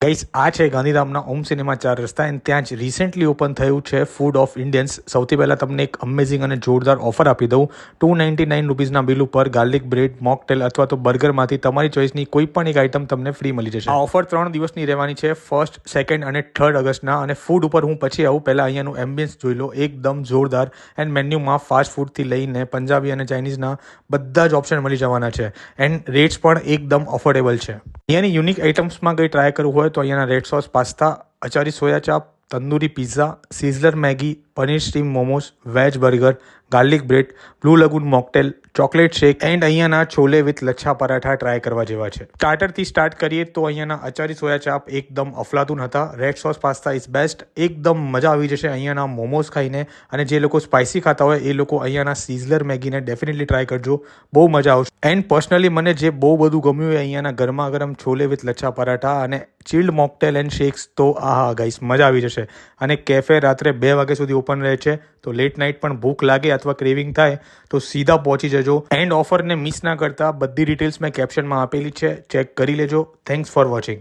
Guys આ છે ગાંધીધામના ઓમ સિનેમા 4 રસ્તા એન્ડ ત્યાં જ રિસેન્ટલી ઓપન થયું છે ફૂડ ઓફ ઇન્ડિયન્સ. સૌથી પહેલાં તમને એક અમેઝિંગ અને જોરદાર ઓફર આપી દઉં. ₹299 બિલ ઉપર ગાર્લિક બ્રેડ, મોકટેલ અથવા તો બર્ગરમાંથી તમારી ચોઈસની કોઈ પણ એક આઇટમ તમને ફ્રી મળી જશે. આ ઓફર 3 દિવસની રહેવાની છે, 1st, 2nd અને 3rd ઓગસ્ટના. અને ફૂડ ઉપર હું પછી આવું, પહેલાં અહીંયાનું એમ્બિયન્સ જોઈ લો, એકદમ જોરદાર. એન્ડ મેન્યુમાં ફાસ્ટ ફૂડથી લઈને પંજાબી અને ચાઇનીઝના બધા જ ઓપ્શન મળી જવાના છે. એન્ડ રેટ્સ પણ એકદમ અફોર્ડેબલ છે. અહીંયાની યુનિક આઇટમ્સમાં કંઈ ટ્રાય કરવું હોય તો અહીંયાના રેડ સોસ પાસ્તા, અચારી soya chaap, tandoori pizza, sizzler Maggi, paneer steam momos, veg burger, garlic bread, blue lagoon mocktail, chocolate shake and અહીંયાના છોલે વિથ લચ્છા પરાઠા ટ્રાય કરવા જેવા છે. સ્ટાર્ટરથી સ્ટાર્ટ કરીએ તો અહીંયાના અચારી સોયા ચાપ એકદમ અફલાતુન હતા. Red sauce pasta is best, એકદમ મજા આવી જશે અહીંયાના મોમોસ ખાઈને. અને જે લોકો સ્પાઇસી ખાતા હોય એ લોકો અહીંયાના સિઝલર મેગીને ડેફિનેટલી ટ્રાય કરજો, બહુ મજા આવશે. એન્ડ પર્સનલી મને જે બહુ બધું ગમ્યું હોય અહીંયાના ગરમા ગરમ છોલે વિથ લચ્છા પરાઠા અને ચિલ્ડ મોકટેલ એન્ડ શેક્સ. તો આહા ગાઈસ, મજા આવી જશે. અને કેફે રાત્રે 2 વાગ્યા સુધી ઓપન રહે છે, તો લેટ નાઇટ પણ ભૂખ લાગે અથવા ક્રેવિંગ થાય તો સીધા પહોંચી જજો. એન્ડ ઓફરને મિસ ના કરતા, બધી ડિટેલ્સ મેં કેપ્શનમાં આપેલી છે, ચેક કરી લેજો. Thanks for watching.